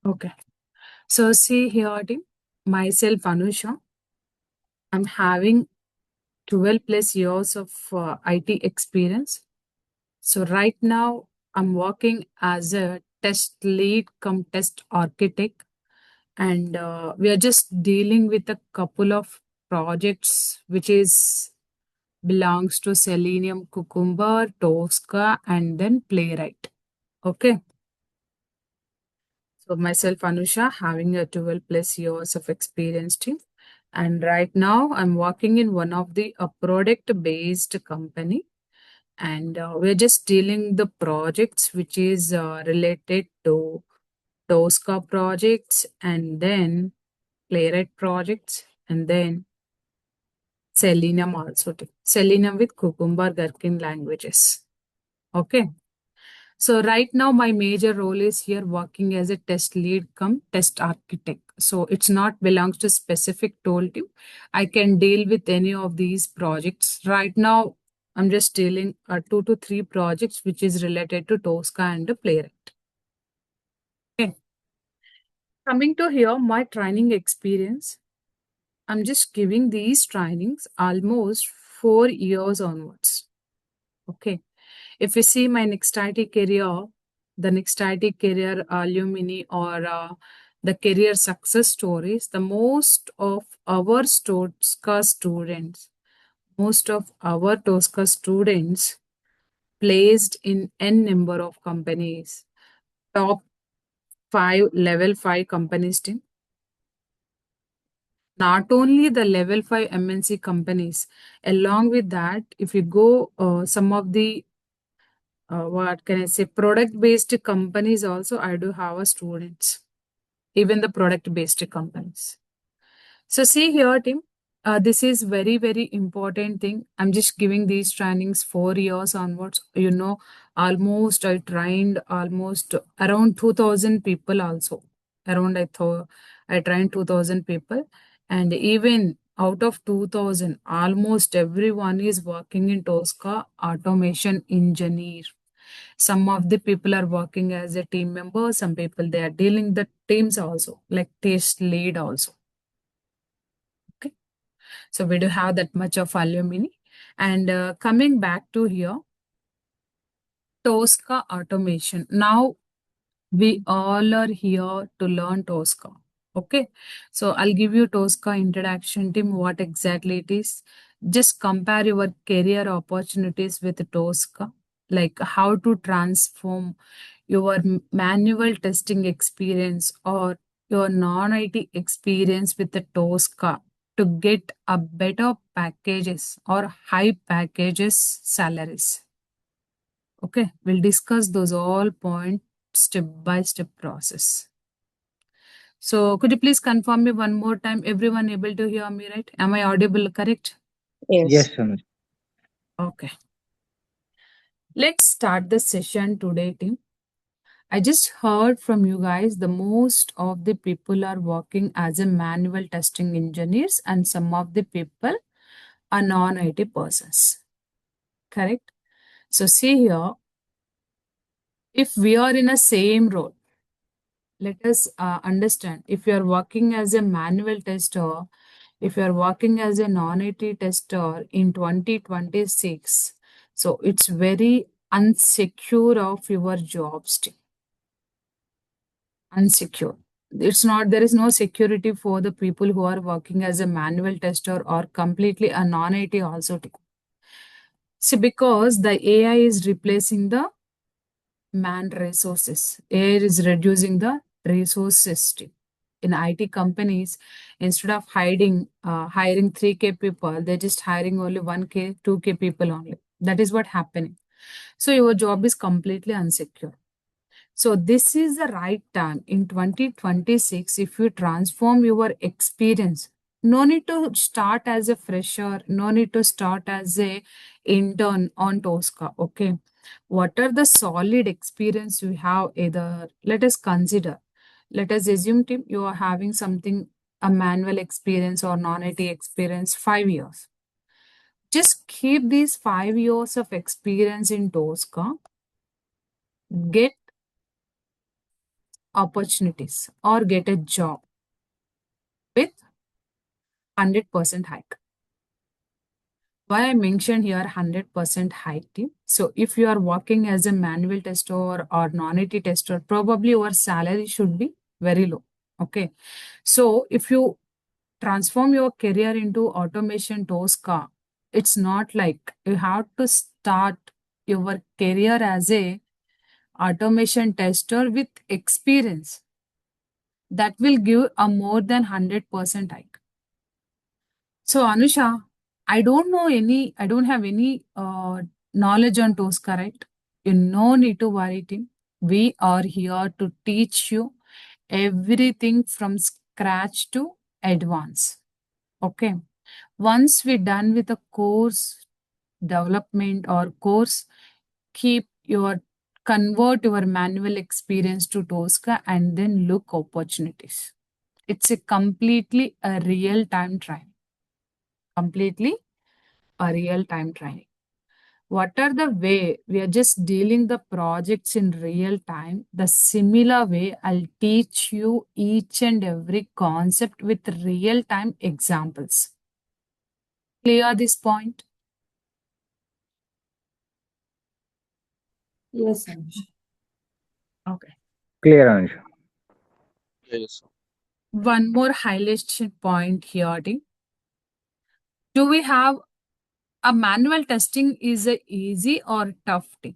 Okay. So see here, team. Myself, Anusha. I'm having 12 plus years of IT experience. So right now, I'm working as a test lead cum test architect, and we are just dealing with a couple of projects which is belongs to Selenium, Cucumber, Tosca, and then Playwright. Okay. So myself, Anusha, having a 12 plus years of experience team. And right now I'm working in one of the product based company. And we're just dealing the projects which is related to Tosca projects and then Playwright projects and then Selenium also. Selenium with Cucumber Gherkin languages. Okay. So right now my major role is here working as a test lead come test architect. So it's not belongs to specific tool team. I can deal with any of these projects. Right now I'm just dealing 2 to 3 projects which is related to Tosca and the Playwright. Okay. Coming to here, my training experience. I'm just giving these trainings almost 4 years onwards. Okay. If you see my next IT career, the next IT career alumni or the career success stories, the most of our Tosca students placed in n number of companies, top 5 level 5 companies team. Not only the level 5 MNC companies, along with that, if you go some of the what can I say, product based companies also, I do have a students, even the product based companies. So see here, team, this is very, very important thing. I'm just giving these trainings 4 years onwards. Almost I trained almost around 2000 people also. Around I trained 2000 people. And even out of 2000, almost everyone is working in Tosca automation engineer. Some of the people are working as a team member, some people they are dealing the teams also, like test lead also. Okay, so we do have that much of alumni. And coming back to here, Tosca automation. Now we all are here to learn Tosca. Okay, so I'll give you Tosca introduction team, what exactly it is. Just compare your career opportunities with Tosca, like how to transform your manual testing experience or your non-IT experience with the Tosca to get a better packages or high packages salaries. Okay, we'll discuss those all points step by step process. So could you please confirm me one more time? Everyone able to hear me, right? Am I audible, correct? Yes, Yes, Anuj. Okay. Let's start the session today, team. I just heard from you guys the most of the people are working as a manual testing engineers and some of the people are non-IT persons. Correct? So see here, if we are in a same role, let us understand if you are working as a manual tester, if you are working as a non-IT tester in 2026, so it's very unsecure of your jobs. Unsecure. It's not, there is no security for the people who are working as a manual tester or completely a non-IT also. See, because the AI is replacing the man resources. AI is reducing the resources in IT companies. Instead of hiring 3K people, they're just hiring only 1K, 2K people only. That is what happening. So your job is completely unsecure. So this is the right time in 2026 if you transform your experience. No need to start as a fresher, no need to start as a intern on Tosca. Okay. What are the solid experience you have either? Let us consider. Let us assume team you are having something a manual experience or non-IT experience 5 years. Just keep these 5 years of experience in Tosca. Get opportunities or get a job with 100% hike. Why I mentioned here 100% hike team. So if you are working as a manual tester or non-IT tester, probably your salary should be very low. Okay. So if you transform your career into automation Tosca, it's not like you have to start your career as a automation tester with experience that will give a more than 100% hike. So, Anusha, I don't have any knowledge on Tosca, right? You no need to worry, team. We are here to teach you everything from scratch to advance. Okay. Once we're done with the course development or course, keep your convert your manual experience to Tosca and then look opportunities. It's a completely a real time trial. Completely a real time training. What are the way we are just dealing the projects in real time? The similar way I'll teach you each and every concept with real time examples. Clear this point? Yes, Anish. Okay. Clear, Anusha. Yes. One more highlighted point here. Do we have a manual testing is a easy or tough thing?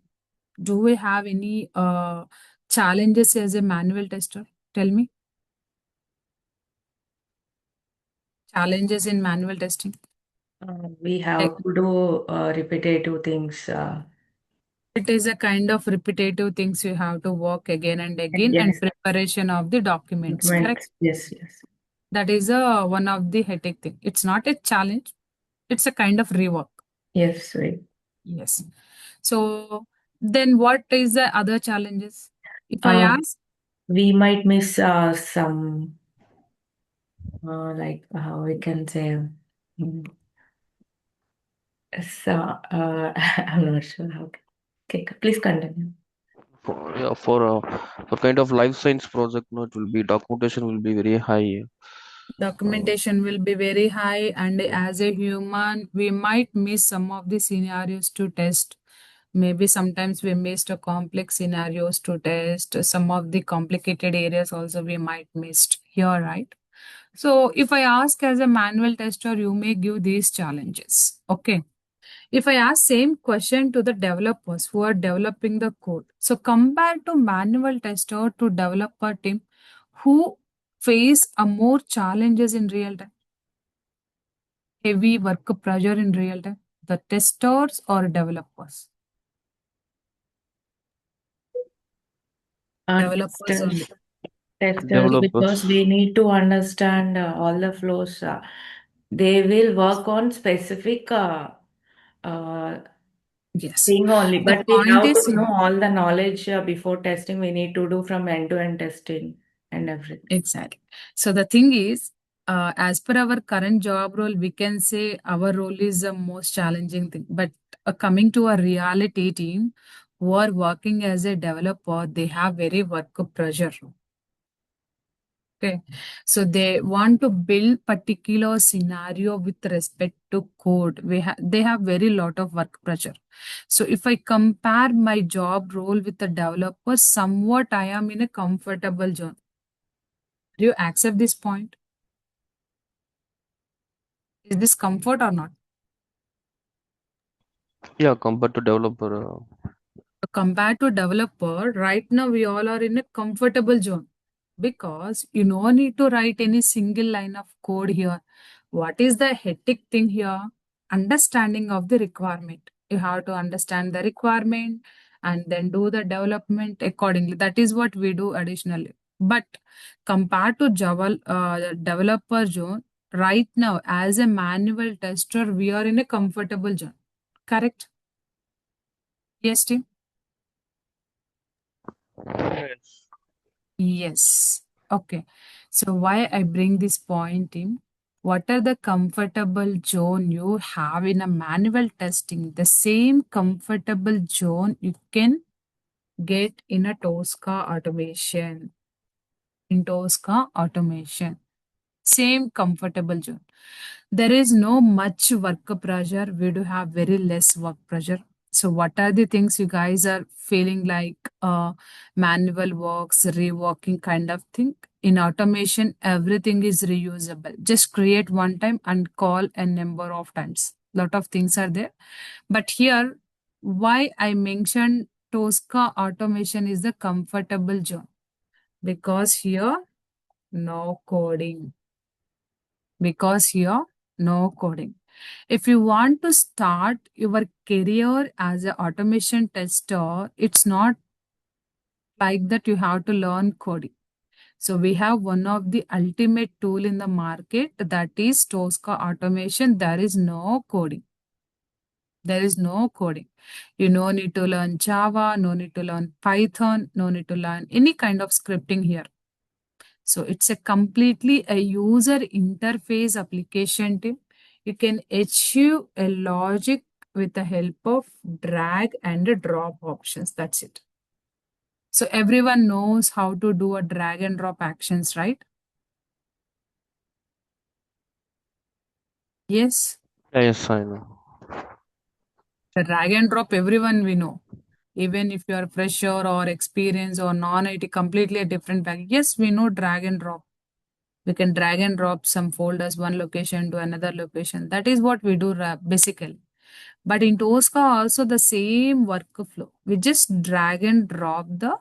Do we have any challenges as a manual tester? Tell me. Challenges in manual testing. We Like have to do repetitive things. it is a kind of repetitive things you have to work again and again and Yes, preparation of the documents. Correct. documents. Yes, yes, That is a one of the headache thing. It's not a challenge. It's a kind of rework. yes. Right. Yes. So then what is the other challenges? If I Uh, ask, we might miss some, like how we can say, mm, so, I'm not sure how. Okay, please continue. For kind of life science project, no, it will be documentation will be very high. Uh, documentation will be very high, and as a human, we might miss some of the scenarios to test. Maybe sometimes we missed a complex scenarios to test. Some of the complicated areas also we might missed here, right? So if I ask as a manual tester, you may give these challenges. Okay. If I ask same question to the developers who are developing the code, so compared to manual tester to developer team, who face a more challenges in real time, heavy work pressure in real time, the testers or developers? Developers Testers, only. testers, because Developers. we need to understand all the flows. They will work on specific uh, Yes. thing only, The but we point have is to know all the knowledge before testing. We need to do from end-to-end testing and everything. exactly. So the thing is, as per our current job role, we can say our role is the most challenging thing. But coming to a reality team who are working as a developer, they have very work pressure. Okay. So they want to build particular scenario with respect to code. They have very lot of work pressure. So if I compare my job role with the developer, somewhat I am in a comfortable zone. Do you accept this point? Is this comfort or not? Yeah, compared to developer. Compared to developer, right now we all are in a comfortable zone because you no need to write any single line of code here. What is the hectic thing here? Understanding of the requirement. You have to understand the requirement and then do the development accordingly. That is what we do additionally. But compared to Java developer zone, right now as a manual tester, we are in a comfortable zone. Correct? Yes, team. Yes. Yes. Okay. So why I bring this point in? What are the comfortable zone you have in a manual testing? The same comfortable zone you can get in a Tosca automation. in Tosca automation. Same comfortable zone. There is no much work pressure. We do have very less work pressure. So what are the things you guys are feeling like manual works, reworking kind of thing? In automation, everything is reusable. Just create one time and call a number of times. Lot of things are there. But here, why I mentioned Tosca automation is the comfortable zone. Because here, no coding. Because here, no coding. If you want to start your career as an automation tester, it's not like that you have to learn coding. So we have one of the ultimate tool in the market, that is Tosca automation. There is no coding. There is no coding. You no need to learn Java, no need to learn Python, no need to learn any kind of scripting here. So it's a completely a user interface application team. You can achieve a logic with the help of drag and drop options. That's it. So everyone knows how to do a drag and drop actions, right? Yes. Yes, I know. The drag and drop, everyone we know. Even if you are fresher or experienced or non-IT, completely a different bag. Yes, we know drag and drop. We can drag and drop some folders one location to another location. That is what we do basically. But in Tosca also the same workflow. We just drag and drop the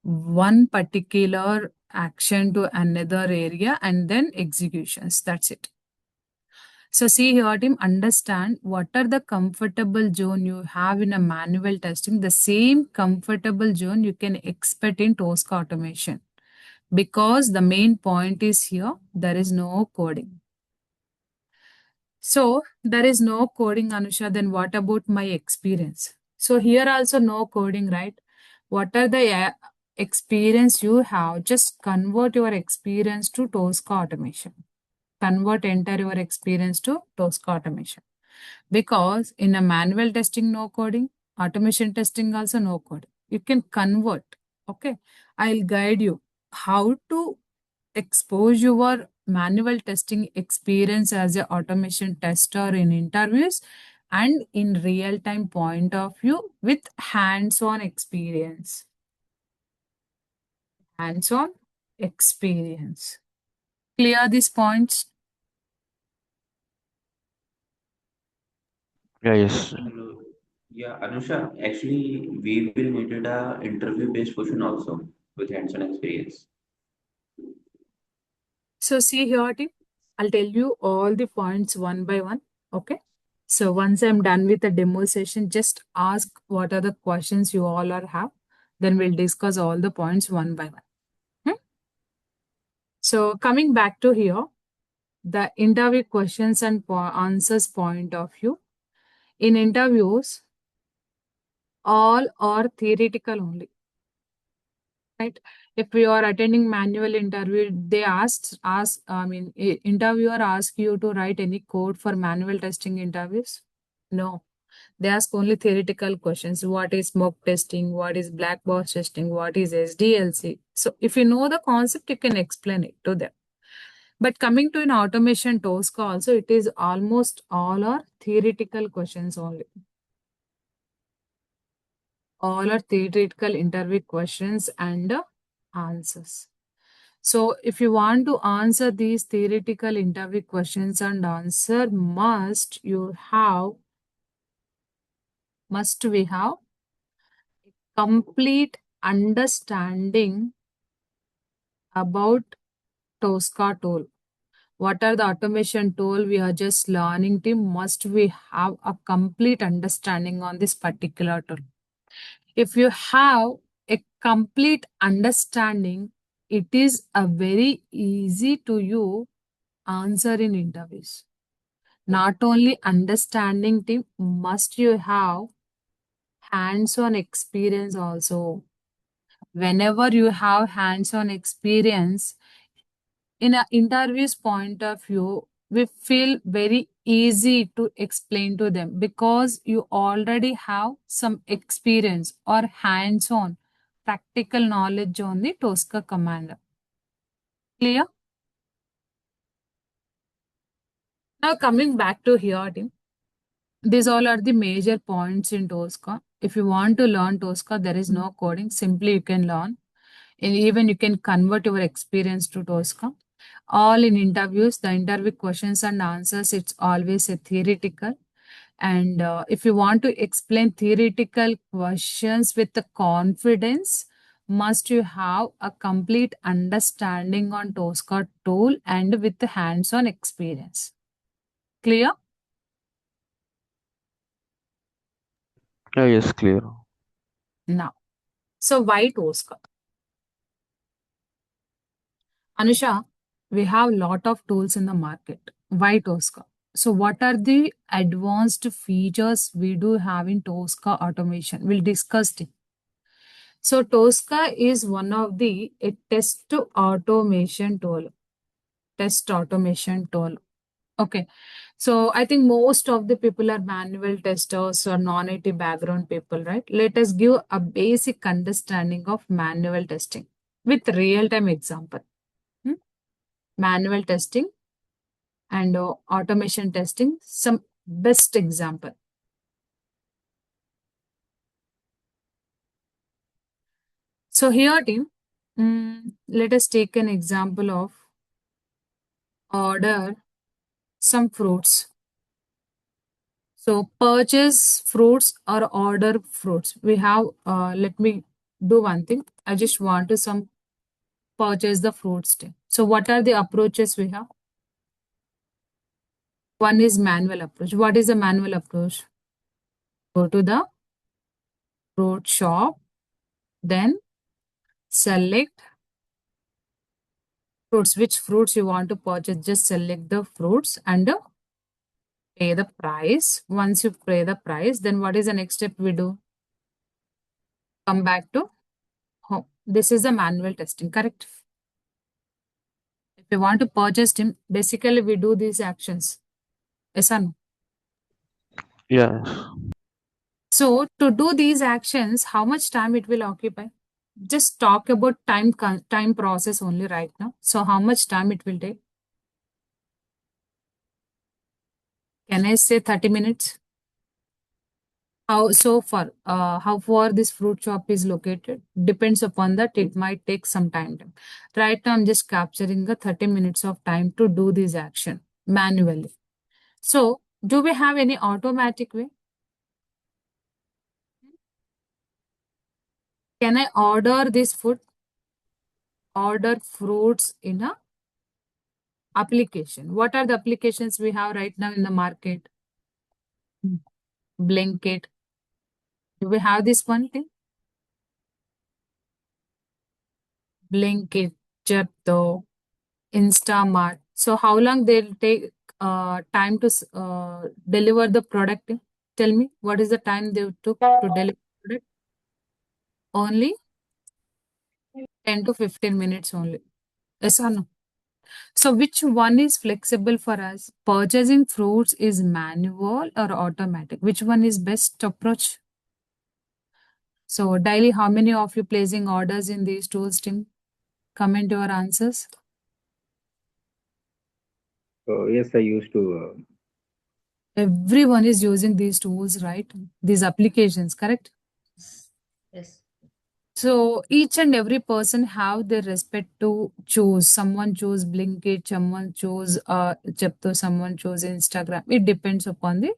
one particular action to another area and then executions. That's it. So see here, team, understand what are the comfortable zone you have in a manual testing. The same comfortable zone you can expect in Tosca automation. Because the main point is here, there is no coding. So there is no coding, Anusha, then what about my experience? So here also no coding, right? What are the experience you have? Just convert your experience to Tosca automation. Convert entire your experience to Tosca automation. Because in a manual testing, no coding, automation testing also no coding. You can convert. Okay. I'll guide you how to expose your manual testing experience as an automation tester in interviews and in real-time point of view with hands-on experience. Hands-on experience. Clear these points? Yeah, yes. Yeah, Anusha, actually, we will need a interview-based question also with hands-on experience. So see here, team, I'll tell you all the points one by one. Okay. So once I'm done with the demo session, just ask what are the questions you all are have. Then we'll discuss all the points one by one. So coming back to here, the interview questions and answers point of view. In interviews, all are theoretical only. Right? If you are attending manual interview, they interviewer ask you to write any code for manual testing interviews. No, they ask only theoretical questions. What is smoke testing? What is black box testing? What is SDLC? So if you know the concept, you can explain it to them. But coming to an automation Tosca also, it is almost all are theoretical questions only. All are theoretical interview questions and answers. So if you want to answer these theoretical interview questions and answer, must we have complete understanding about Tosca tool. What are the automation tool we are just learning, team? Must we have a complete understanding on this particular tool? If you have a complete understanding, it is a very easy to you answer in interviews. Not only understanding, team, must you have hands-on experience also. Whenever you have hands-on experience, in an interview's point of view, we feel very easy to explain to them because you already have some experience or hands-on practical knowledge on the Tosca command. Clear? Now coming back to here, team. These all are the major points in Tosca. If you want to learn Tosca, there is no coding. Simply you can learn. And even you can convert your experience to Tosca. All in interviews, the interview questions and answers, it's always a theoretical. And if you want to explain theoretical questions with the confidence, must you have a complete understanding on Tosca tool and with the hands-on experience. Clear? Yes, clear. Now, so why Tosca? Anusha, we have lot of tools in the market. Why Tosca? So what are the advanced features we do have in Tosca automation? We'll discuss it. So Tosca is one of the a test automation tool. Test automation tool. Okay. So I think most of the people are manual testers or non-IT background people, right? Let us give a basic understanding of manual testing with real-time example. Manual testing and automation testing, some best example. So here team, let us take an example of order some fruits. So purchase fruits or order fruits. We have, let me do one thing. I just want to some purchase the fruits. So what are the approaches we have? One is manual approach. What is the manual approach? Go to the fruit shop, then select fruits. Which fruits you want to purchase? Just select the fruits and pay the price. Once you pay the price, then what is the next step we do? Come back to home. This is the manual testing, correct? If you want to purchase them, basically we do these actions. Yes or no? Yes. So to do these actions, how much time it will occupy? Just talk about time process only right now. So how much time it will take? Can I say 30 minutes? How far this fruit shop is located depends upon that. It might take some time. Right now, I'm just capturing the 30 minutes of time to do this action manually. So, do we have any automatic way? Can I order this food? Order fruits in a application. What are the applications we have right now in the market? Blinkit. Do we have this one thing? Blinkit, Zepto, Instamart. So how long they'll take time to deliver the product? Tell me, what is the time they took to deliver the product? Only 10 to 15 minutes only. Yes or no? So which one is flexible for us? Purchasing fruits is manual or automatic? Which one is best approach? So daily, how many of you placing orders in these tools, team? Comment your answers. Yes, I used to. Everyone is using these tools, right? These applications, correct? Yes. So each and every person have their respect to choose. Someone choose Blinkit, someone choose Zepto, someone choose Instagram. It depends upon the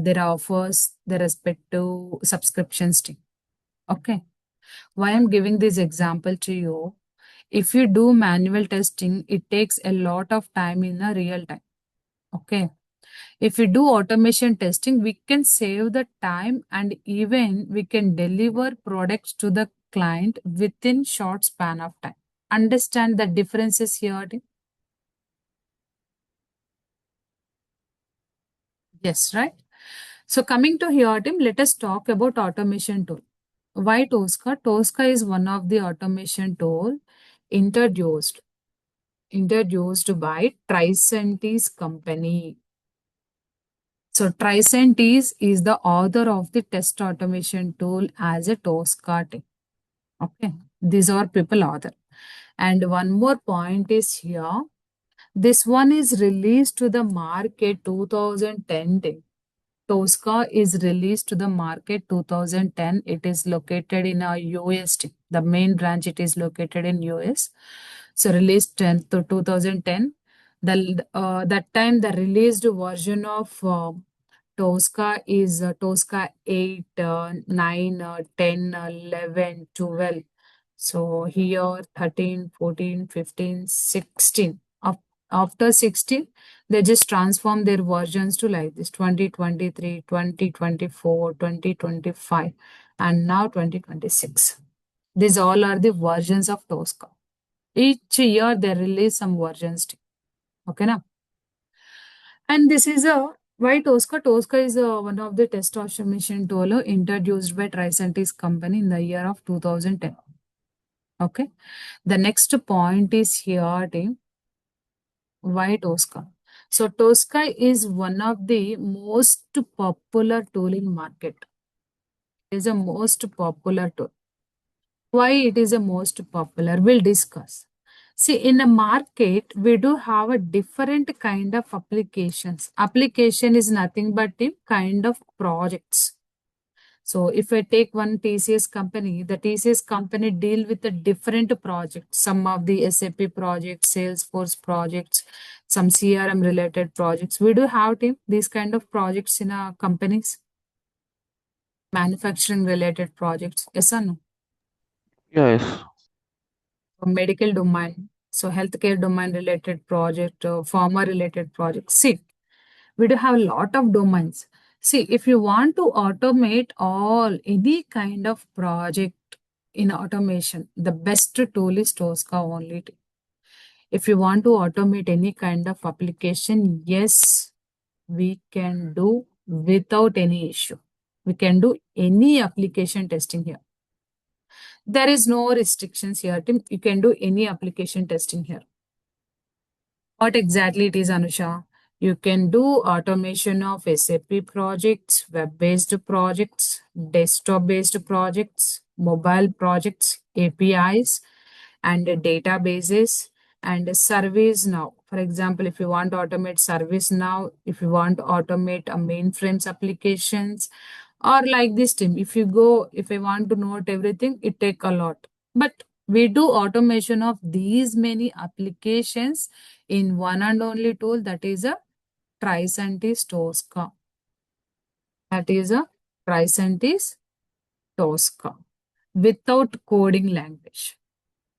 their offers, their respective subscriptions team. Okay. Why I'm giving this example to you? If you do manual testing, it takes a lot of time in a real time. Okay. If we do automation testing, we can save the time and even we can deliver products to the client within short span of time. Understand the differences here? Yes, right? So coming to here, Tim, let us talk about automation tool. Why Tosca? Tosca is one of the automation tool introduced by Tricentis company. So Tricentis is the author of the test automation tool as a Tosca team. Okay, these are people author. And one more point is here. This one is released to the market 2010. Tosca is released to the market 2010. It is located in a UST. The main branch it is located in US. So released 10 to 2010. That time the released version of Tosca is Tosca 8, 9, 10, 11, 12. So here 13, 14, 15, 16. After 16, they just transform their versions to like this 2023, 2024, 2025, and now 2026. These all are the versions of Tosca. Each year they release some versions. Okay, now. And this is a why Tosca? Tosca is one of the test automation tool introduced by Tricentis company in the year of 2010. Okay. The next point is here, team. Why Tosca? So Tosca is one of the most popular tool in market. It is a most popular tool. Why it is a most popular? We'll discuss. See, in the market, we do have a different kind of applications. Application is nothing but the kind of projects. So if I take one TCS company, the TCS company deal with a different projects. Some of the SAP projects, Salesforce projects, some CRM related projects. We do have these kind of projects in our companies. Manufacturing related projects. Yes or no? Yes. Medical domain, so healthcare domain related project, pharma related project. See, we do have a lot of domains. See, if you want to automate any kind of project in automation, the best tool is Tosca only. If you want to automate any kind of application, yes, we can do without any issue. We can do any application testing here. There is no restrictions here, Tim. You can do any application testing here. What exactly it is, Anusha? You can do automation of SAP projects, web-based projects, desktop-based projects, mobile projects, APIs, and databases, and service now. For example, if you want to automate service now, if you want to automate a mainframes applications, or like this team, if I want to note everything, it take a lot. But we do automation of these many applications in one and only tool, that is a Tricentis Tosca. That is a Tricentis Tosca without coding language.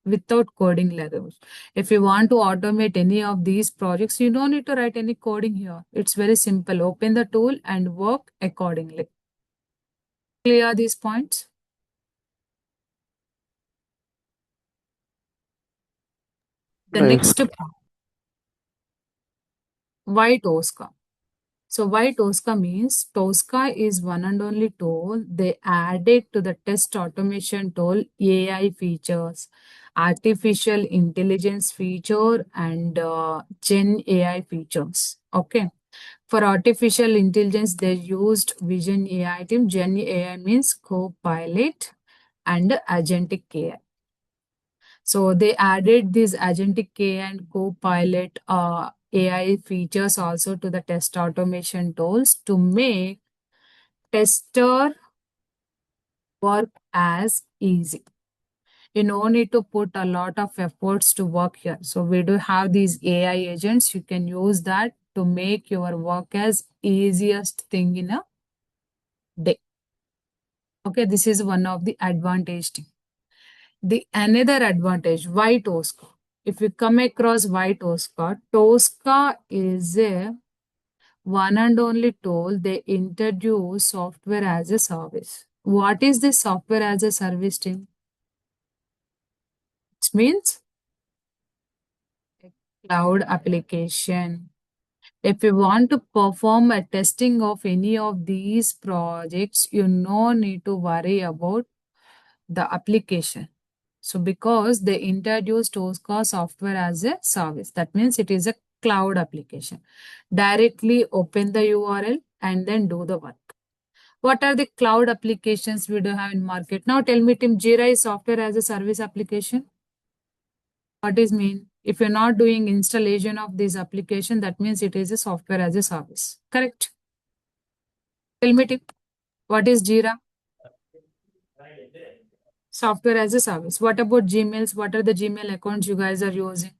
Without coding language. If you want to automate any of these projects, you don't need to write any coding here. It's very simple. Open the tool and work accordingly. Clear these points? The Yes. next point, why Tosca? So why Tosca means Tosca is one and only tool they added to the test automation tool AI features, artificial intelligence feature, and Gen AI features. Okay. For artificial intelligence, they used Vision AI team. Gen AI means co-pilot and agentic AI. So they added these agentic AI and co-pilot AI features also to the test automation tools to make tester work as easy. You no need to put a lot of efforts to work here. So we do have these AI agents. You can use that to make your work as easiest thing in a day. Okay, this is one of the advantage. The another advantage, why Tosca? If you come across why Tosca, Tosca is a one and only tool they introduce software as a service. What is this software as a service team? It means a cloud application. If you want to perform a testing of any of these projects, you no need to worry about the application. So because they introduced Tosca software as a service, that means it is a cloud application. Directly open the URL and then do the work. What are the cloud applications we do have in market? Now tell me, Tim, Jira is software as a service application? What is mean? If you're not doing installation of this application, that means it is a software as a service. Correct? Tell me, tip. What is Jira? Software as a service. What about Gmails? What are the Gmail accounts you guys are using?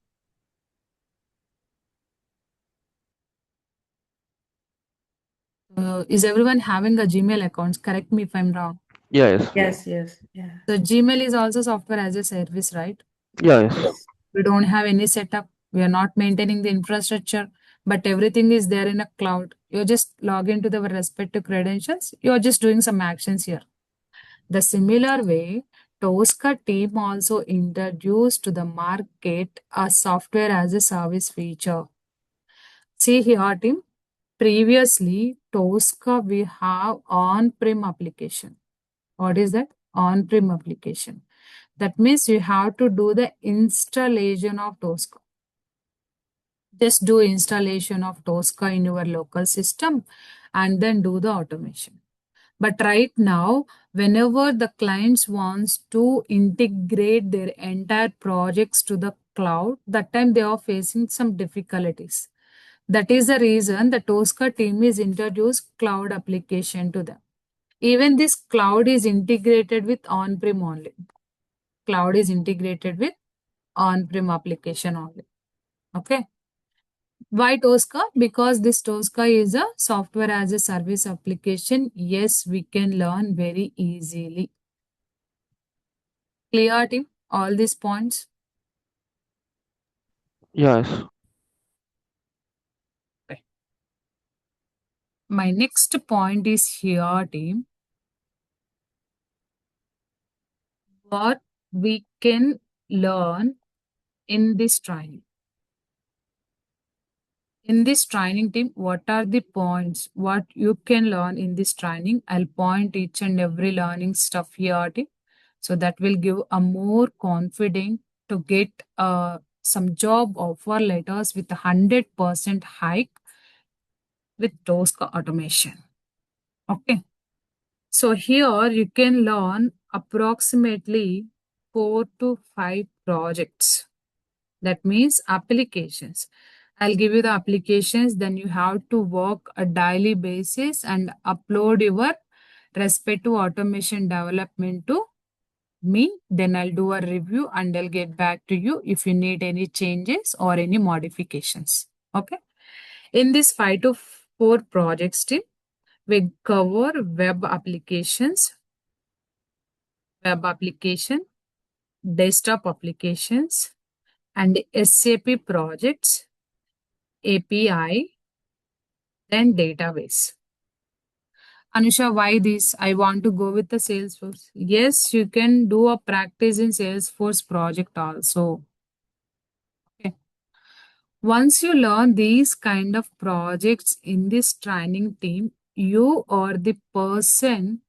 Is everyone having a Gmail account? Correct me if I'm wrong. Yes. Yes. Yeah. So Gmail is also software as a service, right? Yes. Yes. We don't have any setup. We are not maintaining the infrastructure, but everything is there in a cloud. You just log into the respective credentials. You're just doing some actions here. The similar way, Tosca team also introduced to the market a software as a service feature. See here, team. Previously, Tosca we have on-prem application. What is that? On-prem application. That means you have to do the installation of Tosca. Just do installation of Tosca in your local system and then do the automation. But right now, whenever the clients wants to integrate their entire projects to the cloud, that time they are facing some difficulties. That is the reason the Tosca team is introduced cloud application to them. Even this cloud is integrated with on-prem only. Cloud is integrated with on-prem application only. Okay. Why Tosca? Because this Tosca is a software as a service application. Yes, we can learn very easily. Clear, team? All these points. Yes. Okay. My next point is here, team. What we can learn in this training. In this training, team, what are the points? What you can learn in this training? I'll point each and every learning stuff here, team. So that will give a more confident to get some job offer letters with 100% hike with Tosca automation. Okay. So here you can learn approximately 4 to 5 projects. That means applications. I'll give you the applications, then you have to work a daily basis and upload your respective automation development to me. Then I'll do a review and I'll get back to you if you need any changes or any modifications. Okay. In this 5 to 4 projects team, we cover web applications, desktop applications, and SAP projects, API, then database. Anusha, why this? I want to go with the Salesforce. Yes, you can do a practice in Salesforce project also. Okay. Once you learn these kind of projects in this training team, you or the person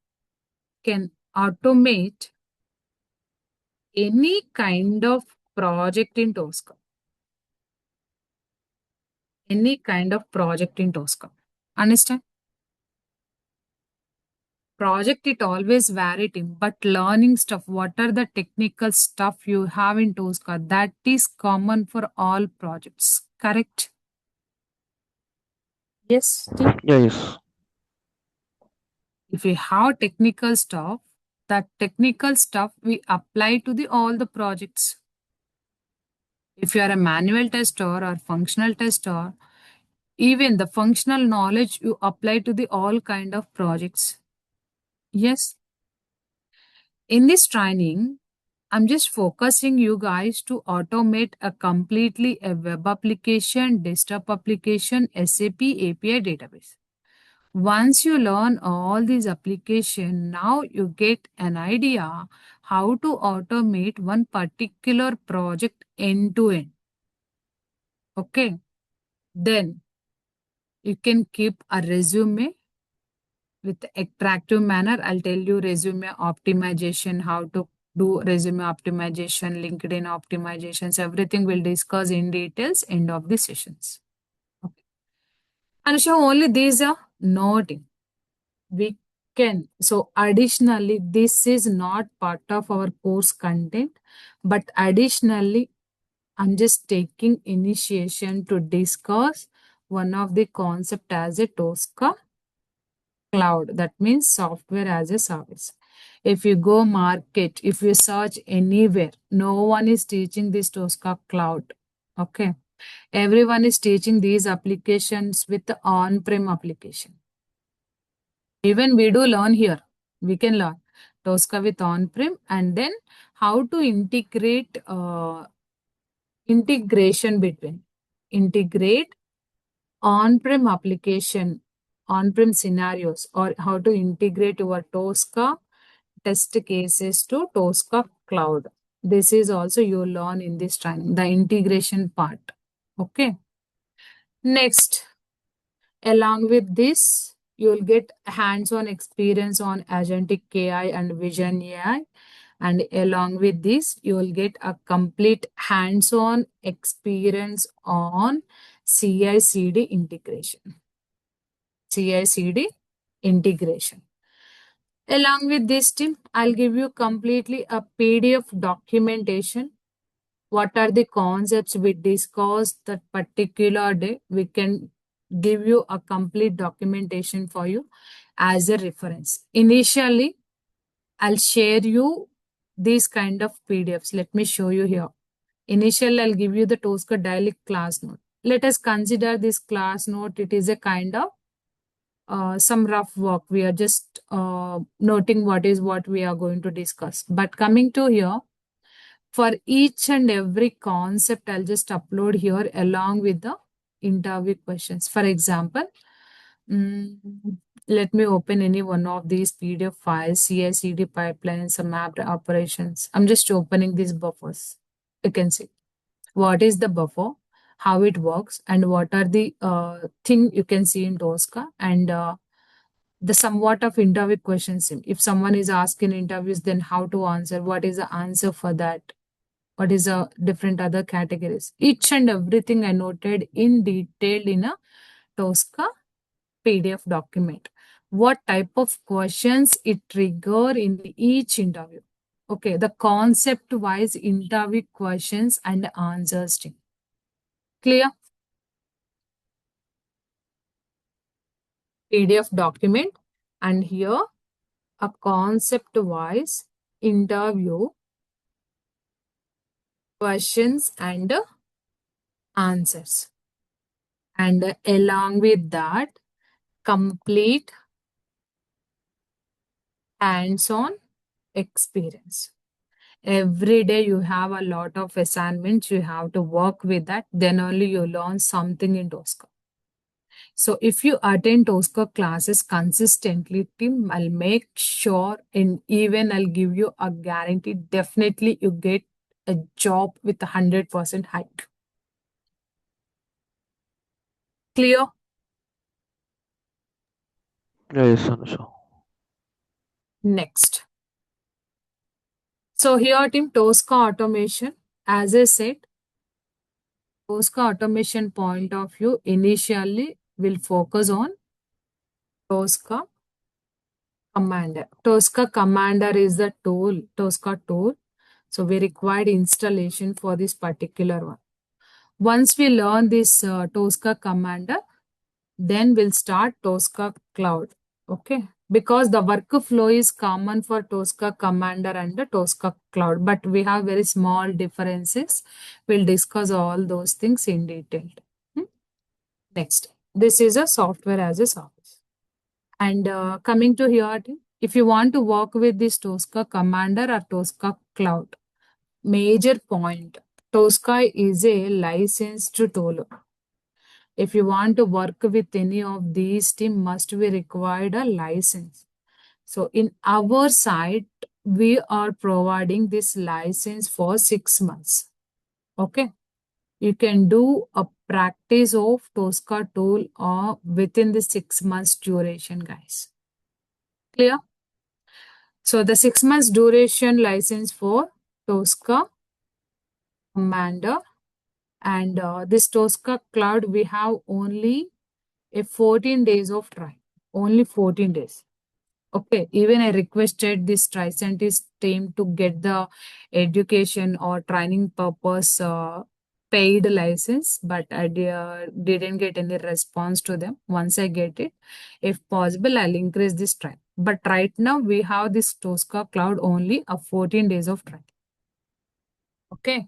can automate any kind of project in Tosca. Any kind of project in Tosca. Understand? Project it always varied in, but learning stuff, what are the technical stuff you have in Tosca, that is common for all projects. Correct? Yes, team? Yes. If we have technical stuff, that technical stuff we apply to the all the projects. If you are a manual tester or functional tester, even the functional knowledge you apply to the all kind of projects. Yes. In this training, I'm just focusing you guys to automate a completely a web application, desktop application, SAP API database. Once you learn all these applications, now you get an idea how to automate one particular project end to end. Okay. Then you can keep a resume with attractive manner. I'll tell you resume optimization, how to do resume optimization, LinkedIn optimizations, everything we'll discuss in details end of the sessions. Okay. Anusha, only these are noting. We can. So additionally, this is not part of our course content, but additionally, I'm just taking initiation to discuss one of the concept as a Tosca cloud. That means software as a service. If you go market, if you search anywhere, no one is teaching this Tosca cloud. Okay. Everyone is teaching these applications with the on-prem application. Even we do learn here. We can learn Tosca with on-prem and then how to integrate integration between integrate on-prem application, on-prem scenarios, or how to integrate your Tosca test cases to Tosca cloud. This is also you learn in this training, the integration part. Okay. Next, along with this, you will get hands-on experience on agentic AI and vision AI. And along with this, you will get a complete hands-on experience on CI/CD integration. CI/CD integration. Along with this, team, I'll give you completely a PDF documentation. What are the concepts we discussed that particular day? We can give you a complete documentation for you as a reference. Initially, I'll share you these kind of PDFs. Let me show you here. Initially, I'll give you the Tosca daily class note. Let us consider this class note. It is a kind of some rough work. We are just noting what we are going to discuss. But coming to here, for each and every concept, I'll just upload here along with the interview questions. For example, let me open any one of these PDF files, CI/CD pipelines, some mapped operations. I'm just opening these buffers. You can see what is the buffer, how it works, and what are the thing you can see in Tosca, and the somewhat of interview questions. If someone is asking interviews, then how to answer, what is the answer for that, what is the different other categories. Each and everything I noted in detail in a Tosca PDF document. What type of questions it trigger in each interview. Okay, the concept-wise interview questions and answers. Clear? PDF document, and here a concept-wise interview questions and answers. And along with that, complete hands-on experience. Every day you have a lot of assignments, you have to work with that, then only you learn something in Tosca. So if you attend Tosca classes consistently, team, I'll make sure, and even I'll give you a guarantee, definitely you get a job with 100% hike. Clear? Yes, Anusha. Next. So here, team, Tosca automation, as I said, Tosca automation point of view, initially will focus on Tosca Commander. Tosca Commander is the tool, Tosca tool. So we required installation for this particular one. Once we learn this Tosca Commander, then we'll start Tosca Cloud. Okay, because the workflow is common for Tosca Commander and the Tosca Cloud, but we have very small differences. We'll discuss all those things in detail. Next, this is a software as a service. And coming to here, if you want to work with this Tosca Commander or Tosca Cloud, major point, Tosca is a licensed tool. If you want to work with any of these, team must be required a license. So in our side, we are providing this license for 6 months. Okay. You can do a practice of Tosca tool or within the 6 months duration, guys. Clear? So the 6 months duration license for Tosca Commander, and this Tosca Cloud, we have only a 14 days of trial. Only 14 days. Okay, even I requested this Tri-Scientist team to get the education or training purpose paid license, but I didn't get any response to them. Once I get it, if possible, I'll increase this trial. But right now we have this Tosca Cloud only of 14 days of trial. Okay.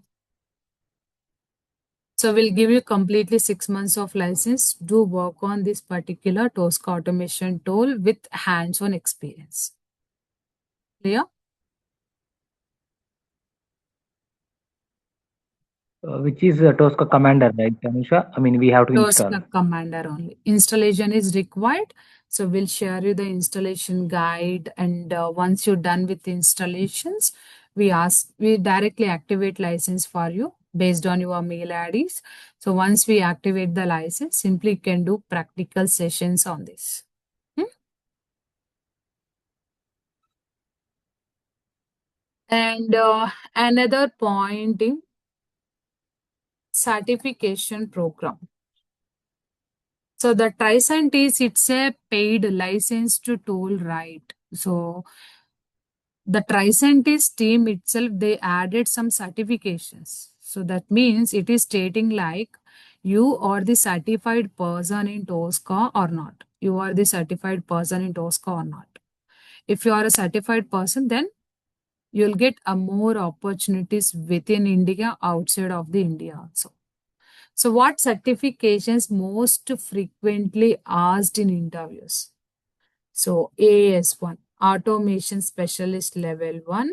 So we'll give you completely 6 months of license. Do work on this particular Tosca automation tool with hands-on experience. Clear? Which is Tosca Commander, right, Anusha? I mean, we have to install. Tosca Commander only. Installation is required. So we'll share you the installation guide. And once you're done with installations, we directly activate license for you based on your mail IDs. So once we activate the license, simply you can do practical sessions on this. And another point in certification program. So the Tricentis, it's a paid licensed tool, right? So the Tricentis team itself, they added some certifications. So that means it is stating like you are the certified person in Tosca or not. You are the certified person in Tosca or not. If you are a certified person, then you'll get a more opportunities within India, outside of the India also. So what certifications most frequently asked in interviews? So AS1, Automation Specialist Level 1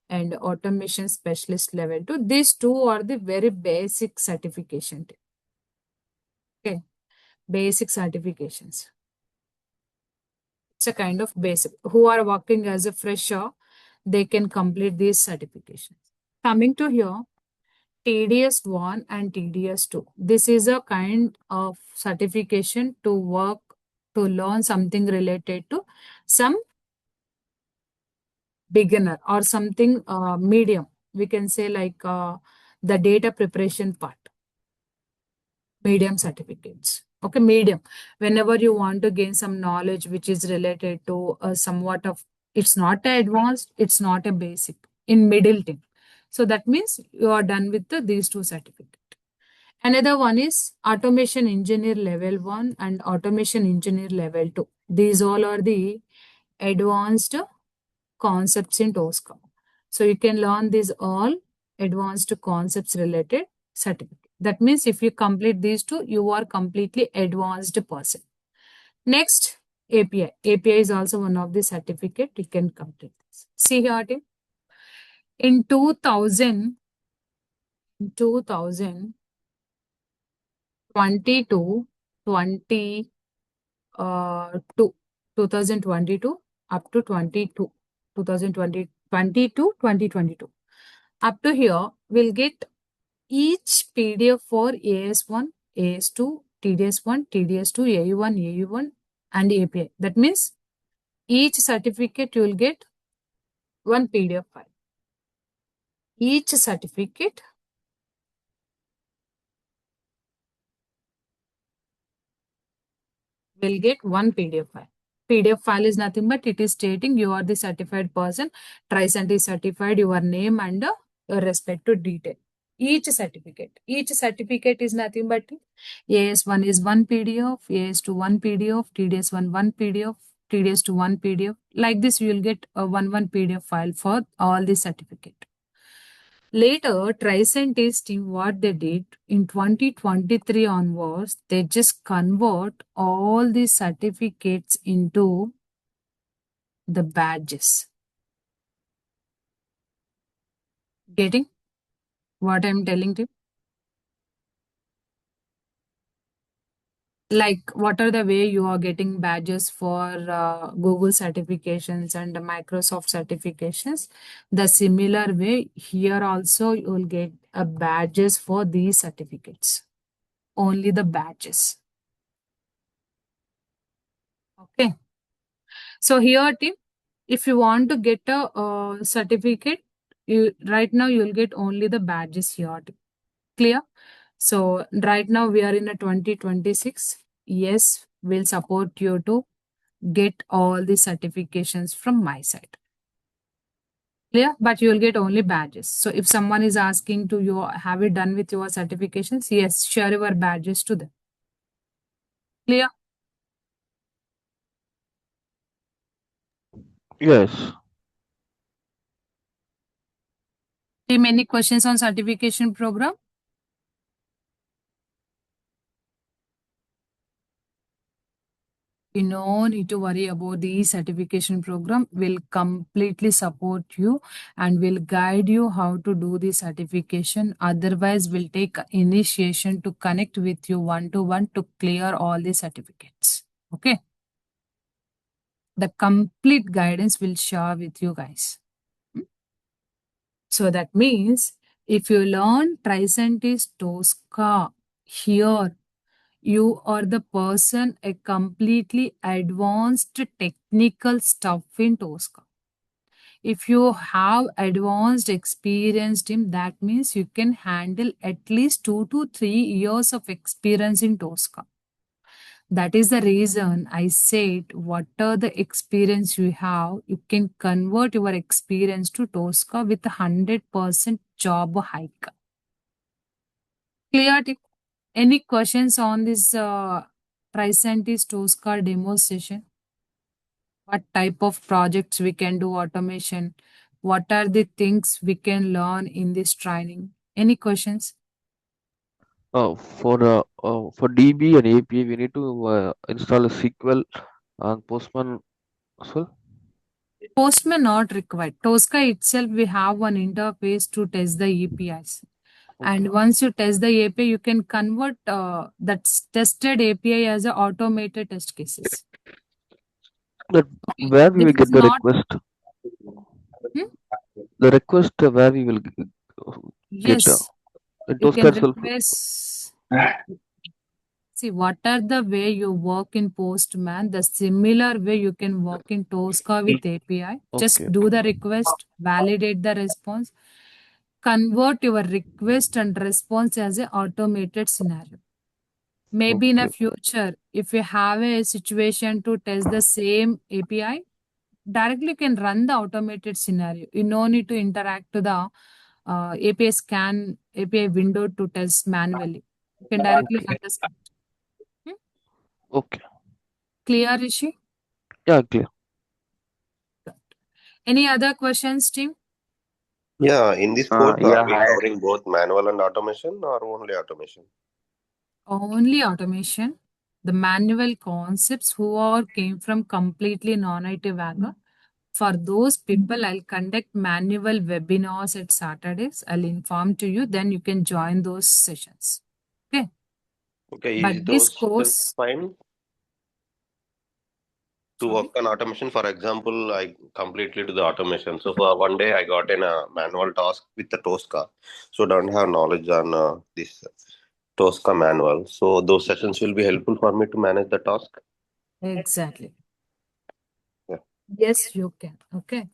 and Automation Specialist Level 2. These two are the very basic certification. Okay, basic certifications. It's a kind of basic. Who are working as a fresher, they can complete these certifications. Coming to here, TDS 1 and TDS 2. This is a kind of certification to work, to learn something related to some beginner or something medium. We can say like the data preparation part. Medium certificates. Okay, medium. Whenever you want to gain some knowledge which is related to somewhat of, it's not a advanced, it's not a basic, in middle thing. So that means you are done with these two certificates. Another one is Automation Engineer Level 1 and Automation Engineer Level 2. These all are the advanced concepts in Tosca. So you can learn these all advanced concepts related certificate. That means if you complete these two, you are completely advanced person. Next, API. API is also one of the certificate you can complete this. See here, team. In 2022, 2022 up to 2022 up to here, we'll get each PDF for AS1, AS2, TDS1, TDS2, AU1, AU1 and API. That means each certificate you will get one PDF file. Each certificate will get one PDF file. PDF file is nothing but it is stating you are the certified person, Tricent is certified, your name and your respective detail. Each certificate is nothing but AS1 is one PDF, AS2 one PDF, TDS1 one PDF, TDS2 one PDF. Like this, you will get a one PDF file for all the certificate. Later, Tricent team, what they did in 2023 onwards, they just convert all these certificates into the badges. Getting what I'm telling you? Like, what are the way you are getting badges for Google certifications and Microsoft certifications? The similar way here also you will get a badges for these certificates. Only the badges. Okay. So here, team, if you want to get a certificate, right now you'll get only the badges here. Clear? So right now we are in a 2026. Yes, we'll support you to get all the certifications from my side. Clear? But you will get only badges. So if someone is asking to you, have you done with your certifications? Yes, share your badges to them. Clear? Yes. Team, any questions on certification program? You no need to worry about the certification program. Will completely support you and will guide you how to do the certification. Otherwise, we'll take initiation to connect with you one-to-one to clear all the certificates. Okay. The complete guidance will share with you guys. So that means if you learn Tricentis Tosca here, you are the person a completely advanced technical stuff in Tosca. If you have advanced experienced in that means you can handle at least 2 to 3 years of experience in Tosca. That is the reason I said whatever the experience you have, you can convert your experience to Tosca with 100% job hike. Clear? Any questions on this Tricentis Tosca demo session? What type of projects we can do automation? What are the things we can learn in this training? Any questions? For DB and API, we need to install a SQL and Postman as well. Postman not required. Tosca itself, we have one interface to test the APIs. And once you test the API, you can convert that tested API as a automated test cases. That Okay. where we will This is get the not. request. The request where we will get Yes. in You can Tosca itself. request. See, what are the way you work in Postman? The similar way you can work in Tosca with API. Just Okay. do the request, validate the response, convert your request and response as an automated scenario. Maybe in a future, if you have a situation to test the same API, directly you can run the automated scenario. You no need to interact to the API scan, API window to test manually. You can directly run the script. Okay. Clear, Rishi? Yeah, clear. Any other questions, team? Yeah, in this course, Yeah, are we hi. covering both manual and automation or only automation? Only automation. The manual concepts who are came from completely non-IT background. For those people, I'll conduct manual webinars at Saturdays. I'll inform to you, then you can join those sessions. Okay. Okay, But is this those course, fine to sorry? work on automation? For example, I completely do the automation. So for one day, I got in a manual task with the Tosca. So don't have knowledge on this Tosca manual. So those sessions will be helpful for me to manage the task. Exactly. Yeah. Yes, you can. Okay.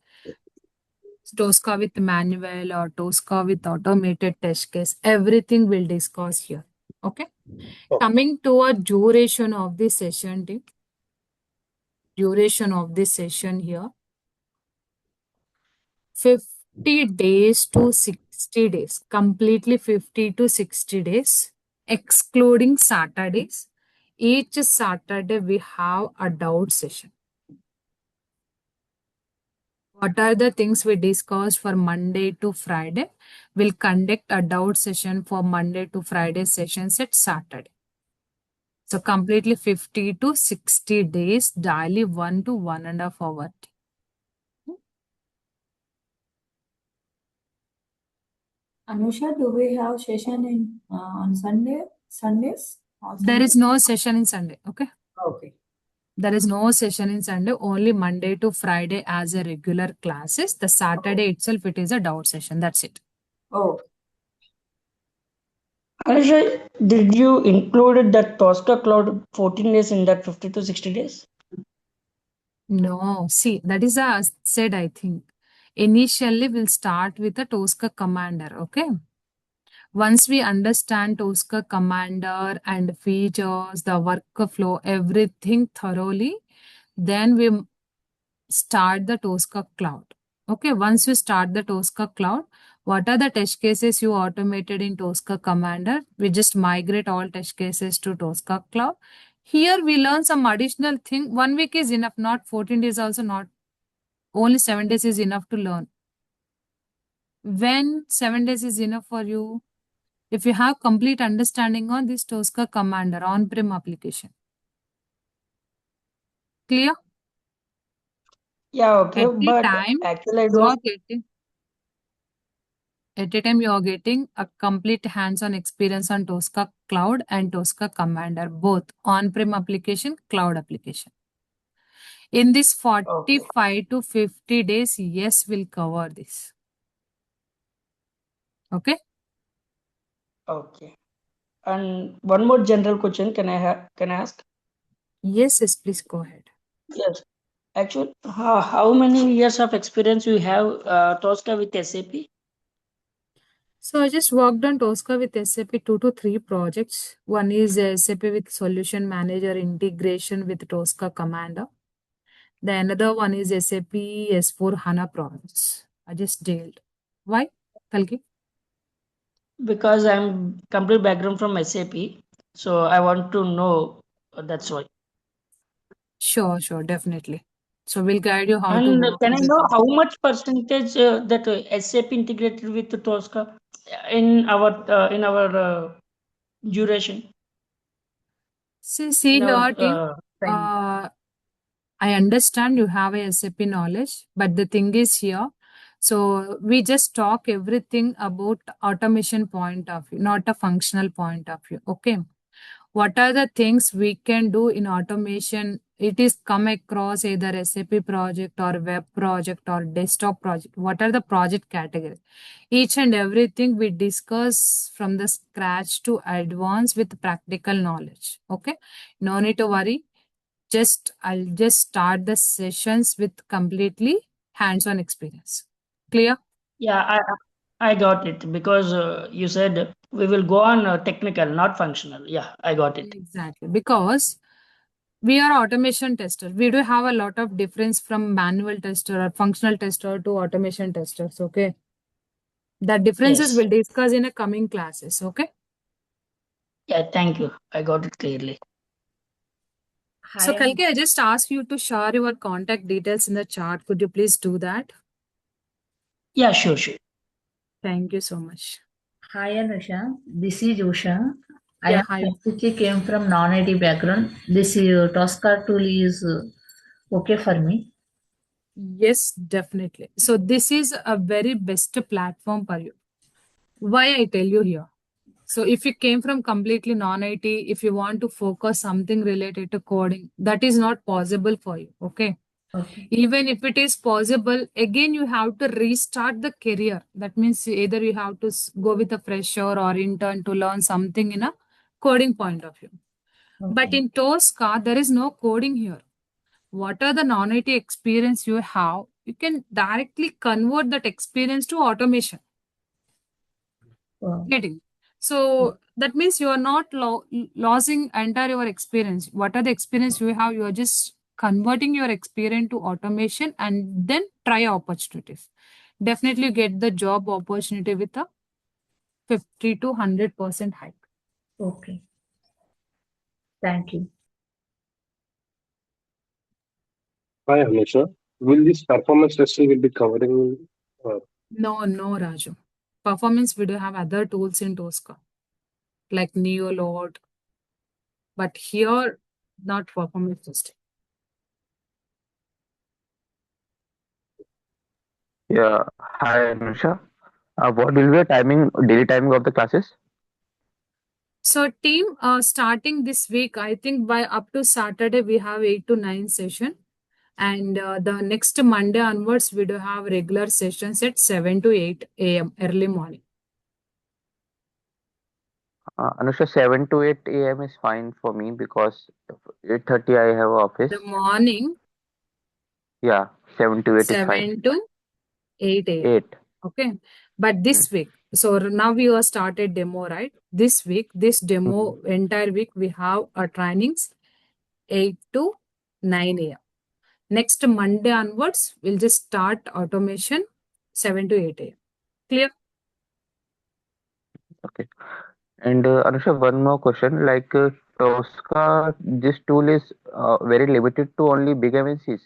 Tosca with manual or Tosca with automated test case, everything we'll discuss here. Okay. Okay. Coming to a duration of the session, team. Duration of this session here. 50 days to 60 days. Completely 50 to 60 days. Excluding Saturdays. Each Saturday we have a doubt session. What are the things we discussed for Monday to Friday? We'll conduct a doubt session for Monday to Friday sessions at Saturday. So completely 50 to 60 days, daily 1 to 1.5 hours. Anusha, do we have session in on Sundays? There is no session in Sunday, okay? Okay. There is no session in Sunday, only Monday to Friday as a regular classes. The Saturday itself, it is a doubt session. That's it. Oh. Anusha, did you include that Tosca Cloud 14 days in that 50 to 60 days? No, see, that is a said, I think. Initially, we'll start with the Tosca Commander, okay? Once we understand Tosca Commander and features, the workflow, everything thoroughly, then we start the Tosca Cloud. Okay, once you start the Tosca Cloud, what are the test cases you automated in Tosca Commander? We just migrate all test cases to Tosca Cloud. Here we learn some additional thing. 1 week is enough, not 14 days also not. Only 7 days is enough to learn. When 7 days is enough for you, if you have complete understanding on this Tosca Commander on-prem application. Clear? Yeah, okay. At the But time, actually, I you don't. are getting at a time you are getting a complete hands-on experience on Tosca Cloud and Tosca Commander, both on-prem application, cloud application. In this Okay. 45 to 50 days, yes, we'll cover this. Okay? Okay. And one more general question, can I ask? Yes, yes, please go ahead. Yes. Actually, how many years of experience you have, Tosca with SAP? So I just worked on Tosca with SAP 2 to 3 projects. One is SAP with Solution Manager integration with Tosca Commander. The another one is SAP S4 HANA projects. I just dealt. Why, Kalki? Because I'm complete background from SAP, so I want to know. That's why. Sure, definitely. So we'll guide you how to And work can I on the know Tosca. how much percentage that SAP integrated with the Tosca in our duration? See In our here, team. time. I understand you have a SAP knowledge, but the thing is here, so we just talk everything about automation point of view, not a functional point of view. Okay. What are the things we can do in automation? It is come across either SAP project or web project or desktop project. What are the project categories? Each and everything we discuss from the scratch to advance with practical knowledge. Okay. No need to worry. I'll just start the sessions with completely hands-on experience. Clear? Yeah, I got it, because you said we will go on technical, not functional. Yeah, I got it. Exactly. Because we are automation tester. We do have a lot of difference from manual tester or functional tester to automation testers. Okay. The differences Yes. we'll discuss in a coming classes. Okay. Yeah, thank you. I got it clearly. So Hi, Kalki, I just ask you to share your contact details in the chat. Could you please do that? Yeah, sure. Thank you so much. Hi Anusha, this is Usha. I Yeah, am hi. completely came from non-IT background. This Tosca tool is okay for me. Yes, definitely. So this is a very best platform for you. Why I tell you here? So if you came from completely non-IT, if you want to focus something related to coding, that is not possible for you. Okay. Okay. Even if it is possible, again, you have to restart the career. That means either you have to go with a fresher or intern to learn something in a coding point of view. But Okay. in Tosca, there is no coding here. What are the non-IT experience you have? You can directly convert that experience to automation. Wow. Getting. So that means you are not losing entire your experience. What are the experience you have? You are just converting your experience to automation and then try opportunities. Definitely get the job opportunity with a 50 to 100% hike. Okay. Thank you. Hi, Anisha. Will this performance testing will be covering? No, Raju. Performance we do have other tools in Tosca like Neoload, but here not performance testing. Yeah. Hi, Anusha. What will be the daily timing of the classes? So team, starting this week, I think by up to Saturday we have 8 to 9 session, and the next Monday onwards we do have regular sessions at 7 to 8 a.m. early morning. Anusha, 7 to 8 a.m. is fine for me because 8:30 I have office. The morning Yeah, 7 to 8 is fine. 7 to 8 a.m. 8. Okay, but this week, so now we have started demo, right? This week, this demo entire week we have our trainings 8 to 9 a.m. Next Monday onwards, we'll just start automation 7 to 8 a.m. Clear? Okay. And Anusha, one more question. Like Tosca, this tool is very limited to only big MNCs.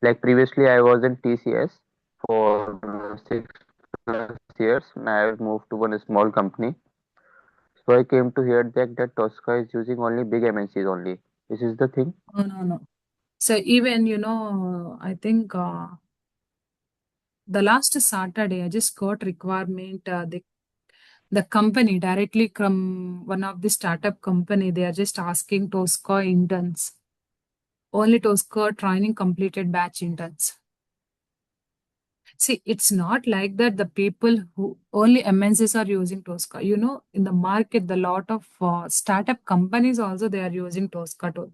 Like previously, I was in TCS for 6+ years, and I have moved to one small company. So I came to hear that Tosca is using only big MNCs only. This is the thing. No. So even, I think the last Saturday, I just got requirement, the company directly from one of the startup company, they are just asking Tosca interns. Only Tosca training completed batch interns. See, it's not like that the people who only MNCs are using Tosca. In the market, the lot of startup companies also, they are using Tosca tool.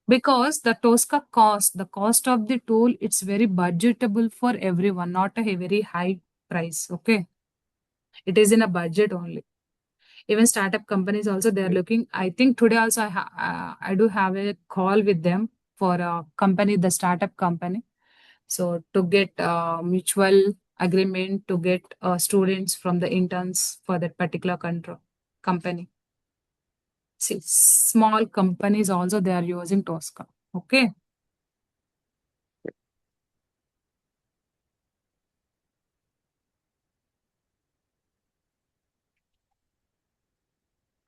Because the Tosca the cost of the tool, it's very budgetable for everyone, not a very high price. Okay. It is in a budget only. Even startup companies also, they are looking. I think today also I do have a call with them for a company, the startup company. So to get mutual agreement to get students from the interns for that particular company. See, small companies also, they are using Tosca. Okay.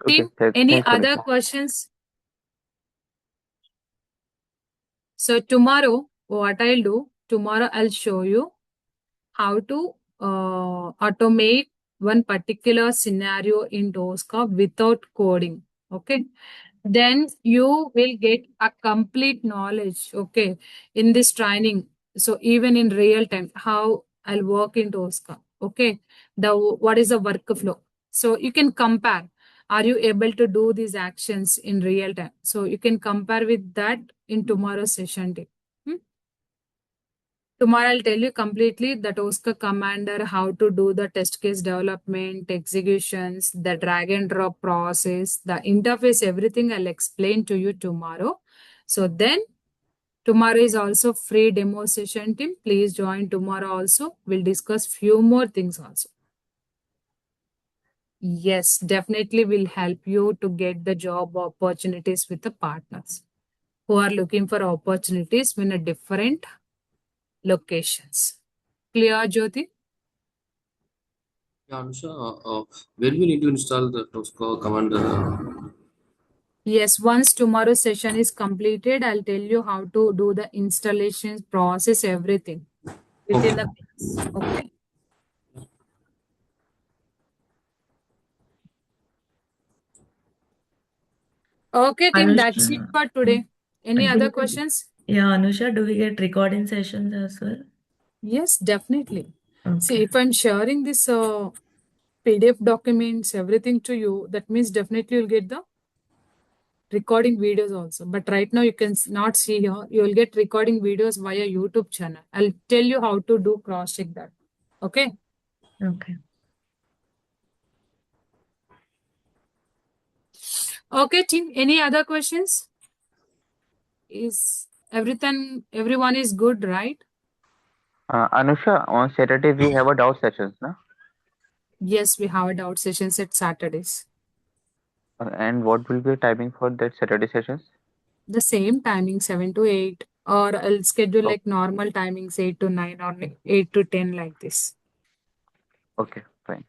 Okay. Team, any Thanks, other Anusha. questions? So tomorrow, what I'll do, tomorrow I'll show you how to automate one particular scenario in Tosca without coding. Okay. Then you will get a complete knowledge, okay, in this training. So even in real time, how I'll work in Tosca, okay, what is the workflow. So you can compare. Are you able to do these actions in real time? So you can compare with that in tomorrow's session. Tomorrow I'll tell you completely the Tosca commander, how to do the test case development, executions, the drag and drop process, the interface, everything I'll explain to you tomorrow. So then tomorrow is also free demo session, team. Please join tomorrow also. We'll discuss few more things also. Yes, definitely will help you to get the job opportunities with the partners who are looking for opportunities in a different locations. Clear, Jyoti? Yeah, Anusha, where we need to install the Tosca command? Yes, once tomorrow's session is completed, I'll tell you how to do the installations, process, everything within the class. Okay. Okay, team, that's it for today. Any other questions? Yeah, Anusha, do we get recording sessions as well? Yes, definitely. See, Okay. if I'm sharing this PDF documents, everything to you, that means definitely you'll get the recording videos also. But right now you can not see here. You will get recording videos via YouTube channel. I'll tell you how to do cross-check that. Okay. Okay. Okay, team. Any other questions? Is everyone is good, right? Anusha, on Saturday we have a doubt sessions, no? Yes, we have a doubt sessions at Saturdays. And what will be the timing for that Saturday sessions? The same timing, 7 to 8, or I'll schedule Oh, like normal timings, 8 to 9 or like 8 to 10 like this. okay, fine.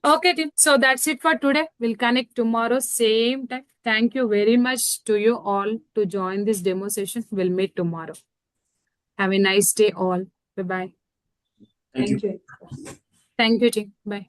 Okay, team. So that's it for today. We'll connect tomorrow, same time. Thank you very much to you all to join this demo session. We'll meet tomorrow. Have a nice day all. Bye-bye. Thank you. Thank you, team. Bye.